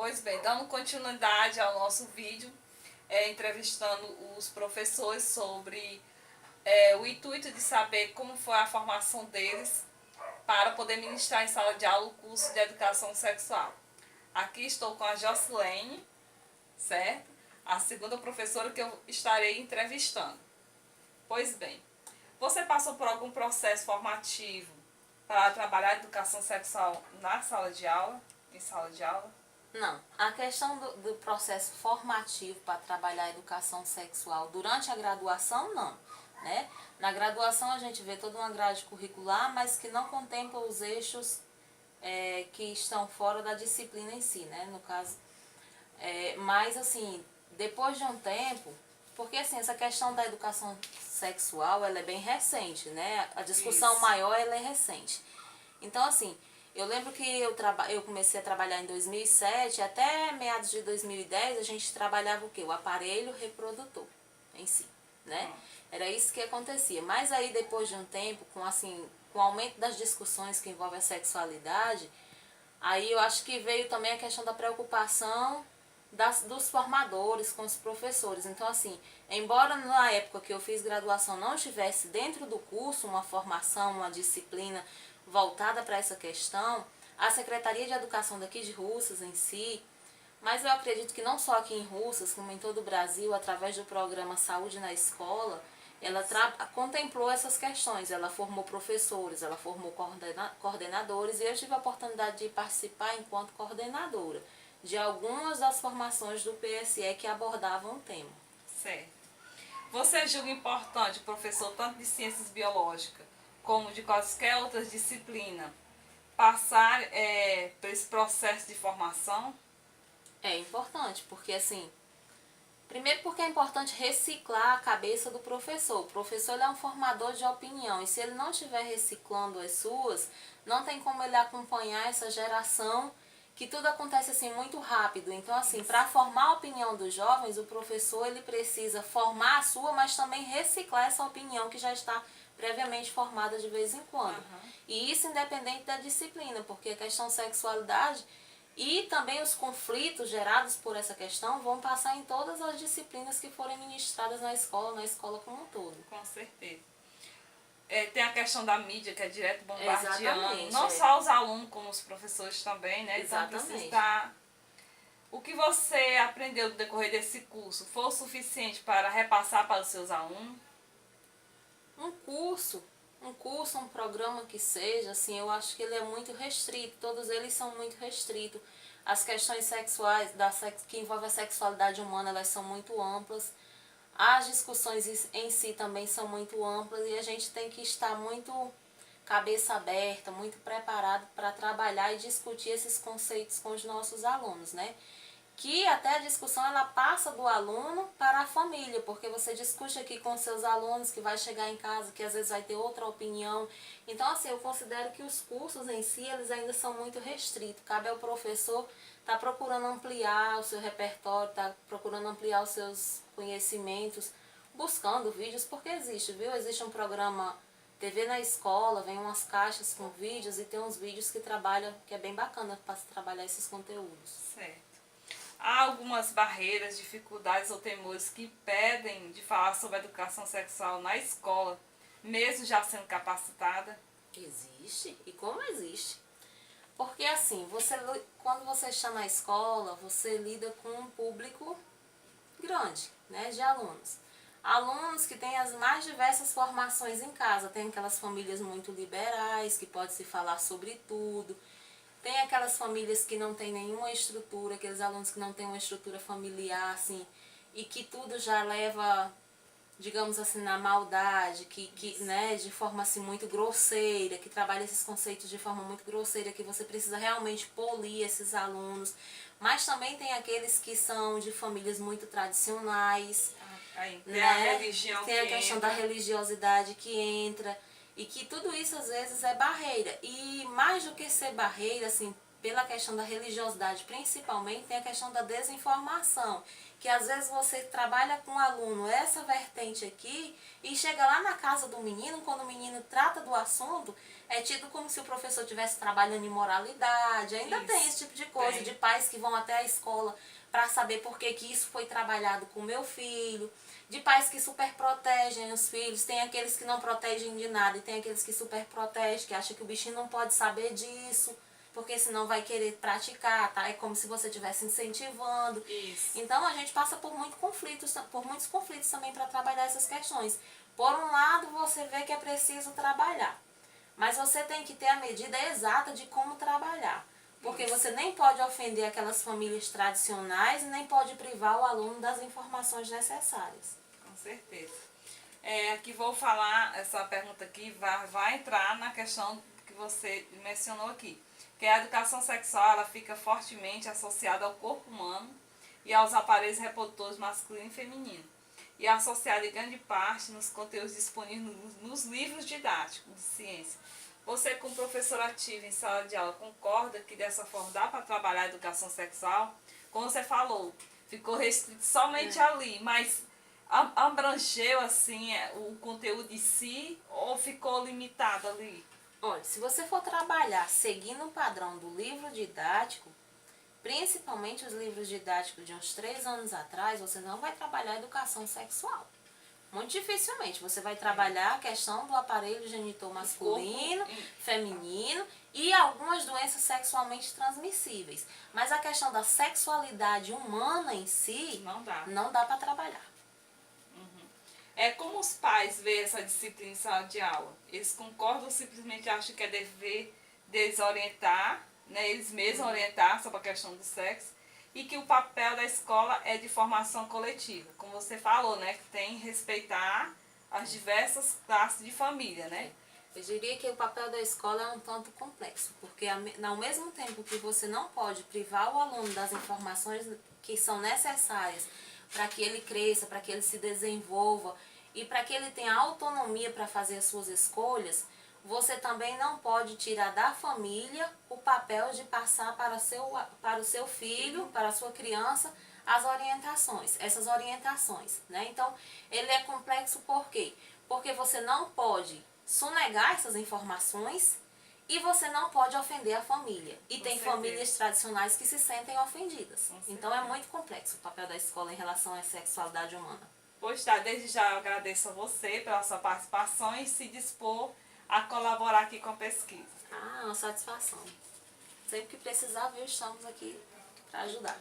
Pois bem, dando continuidade ao nosso vídeo, entrevistando os professores sobre o intuito de saber como foi a formação deles para poder ministrar em sala de aula o curso de educação sexual. Aqui estou com a Jocilene, certo? A segunda professora que eu estarei entrevistando. Pois bem, você passou por algum processo formativo para trabalhar a educação sexual na sala de aula, em sala de aula? Não, a questão do processo formativo para trabalhar a educação sexual durante a graduação, não. Né? Na graduação a gente vê toda uma grade curricular, mas que não contempla os eixos que estão fora da disciplina em si, né? No caso, mas assim, depois de um tempo, porque assim, essa questão da educação sexual, ela é bem recente, né? A discussão Isso. maior, ela é recente. Então assim, eu lembro que eu comecei a trabalhar em 2007, até meados de 2010 a gente trabalhava o quê? O aparelho reprodutor em si, né? Era isso que acontecia. Mas aí depois de um tempo, com o aumento das discussões que envolvem a sexualidade, aí eu acho que veio também a questão da preocupação dos formadores com os professores. Então assim, embora na época que eu fiz graduação não tivesse dentro do curso uma formação, uma disciplina voltada para essa questão, a Secretaria de Educação daqui de Russas em si, mas eu acredito que não só aqui em Russas, como em todo o Brasil, através do programa Saúde na Escola, ela contemplou essas questões, ela formou professores, ela formou coordenadores, e eu tive a oportunidade de participar enquanto coordenadora de algumas das formações do PSE que abordavam o tema. Certo. Você julga importante, professor, tanto de ciências biológicas como de quaisquer outras disciplinas, passar por esse processo de formação? É importante, porque assim, primeiro porque é importante reciclar a cabeça do professor. O professor ele é um formador de opinião, e se ele não estiver reciclando as suas, não tem como ele acompanhar essa geração, que tudo acontece assim muito rápido. Então assim, para formar a opinião dos jovens, o professor ele precisa formar a sua, mas também reciclar essa opinião que já está previamente formada de vez em quando. E isso independente da disciplina, porque a questão sexualidade e também os conflitos gerados por essa questão vão passar em todas as disciplinas que forem ministradas na escola como um todo. Com certeza. Tem a questão da mídia, que é direto bombardeando, Exatamente, não só os alunos, como os professores também, né? Exatamente. Então precisa estar... O que você aprendeu no decorrer desse curso foi o suficiente para repassar para os seus alunos? Um curso, um programa que seja, assim, eu acho que ele é muito restrito, todos eles são muito restritos. As questões sexuais, que envolvem a sexualidade humana, elas são muito amplas. As discussões em si também são muito amplas, e a gente tem que estar muito cabeça aberta, muito preparado para trabalhar e discutir esses conceitos com os nossos alunos, né? Que até a discussão ela passa do aluno para a família, porque você discute aqui com seus alunos, que vai chegar em casa, que às vezes vai ter outra opinião. Então assim, eu considero que os cursos em si, eles ainda são muito restritos. Cabe ao professor estar procurando ampliar o seu repertório, estar procurando ampliar os seus conhecimentos, buscando vídeos, porque existe, viu? Existe um programa TV na escola, vem umas caixas com vídeos, e tem uns vídeos que trabalham, que é bem bacana para trabalhar esses conteúdos. Certo. Há algumas barreiras, dificuldades ou temores que impedem de falar sobre a educação sexual na escola, mesmo já sendo capacitada? Existe, e como existe. Porque assim, quando você está na escola, você lida com um público grande, né, de alunos. Alunos que têm as mais diversas formações em casa. Tem aquelas famílias muito liberais, que pode se falar sobre tudo. Tem aquelas famílias que não têm nenhuma estrutura, aqueles alunos que não têm uma estrutura familiar, assim, e que tudo já leva, digamos assim, na maldade, né, de forma assim muito grosseira, que trabalha esses conceitos de forma muito grosseira, que você precisa realmente polir esses alunos. Mas também tem aqueles que são de famílias muito tradicionais, Aí, tem né? a religião Tem a que questão entra. da religiosidade que entra, e que tudo isso às vezes é barreira. E mais do que ser barreira, assim, pela questão da religiosidade, principalmente, tem a questão da desinformação. Que às vezes você trabalha com um aluno essa vertente aqui e chega lá na casa do menino, quando o menino trata do assunto, é tido como se o professor estivesse trabalhando em moralidade. Ainda tem esse tipo de coisa, de pais que vão até a escola para saber por que isso foi trabalhado com o meu filho, de pais que super protegem os filhos, tem aqueles que não protegem de nada e tem aqueles que super protegem, que acham que o bichinho não pode saber disso, porque senão vai querer praticar, tá? É como se você estivesse incentivando. Isso. Então a gente passa por muitos conflitos também para trabalhar essas questões. Por um lado, você vê que é preciso trabalhar, mas você tem que ter a medida exata de como trabalhar. Porque você nem pode ofender aquelas famílias tradicionais, nem pode privar o aluno das informações necessárias. Com certeza. Aqui vou falar, essa pergunta aqui vai entrar na questão que você mencionou aqui, que a educação sexual ela fica fortemente associada ao corpo humano e aos aparelhos reprodutores masculino e feminino, e associada em grande parte nos conteúdos disponíveis nos livros didáticos de ciência. Você, como professora ativa em sala de aula, concorda que dessa forma dá para trabalhar a educação sexual? Como você falou, ficou restrito somente ali, mas abrangeu assim o conteúdo em si ou ficou limitado ali? Olha, se você for trabalhar seguindo o padrão do livro didático, principalmente os livros didáticos de uns 3 anos atrás, você não vai trabalhar educação sexual. Muito dificilmente. Você vai trabalhar a questão do aparelho genital masculino, feminino e algumas doenças sexualmente transmissíveis. Mas a questão da sexualidade humana em si, não dá para trabalhar. Como os pais veem essa disciplina em sala de aula? Eles concordam ou simplesmente acham que é dever deles orientar, né, eles mesmos orientar sobre a questão do sexo, e que o papel da escola é de formação coletiva, como você falou, né, que tem que respeitar as diversas classes de família, né? Eu diria que o papel da escola é um tanto complexo, porque ao mesmo tempo que você não pode privar o aluno das informações que são necessárias para que ele cresça, para que ele se desenvolva e para que ele tenha autonomia para fazer as suas escolhas, você também não pode tirar da família o papel de passar para o seu filho, para a sua criança, essas orientações, né? Então, ele é complexo por quê? Porque você não pode sonegar essas informações e você não pode ofender a família. E tem famílias tradicionais que se sentem ofendidas. Então, é muito complexo o papel da escola em relação à sexualidade humana. Pois tá, desde já eu agradeço a você pela sua participação e se dispor a colaborar aqui com a pesquisa. Uma satisfação. Sempre que precisar, viu, estamos aqui para ajudar.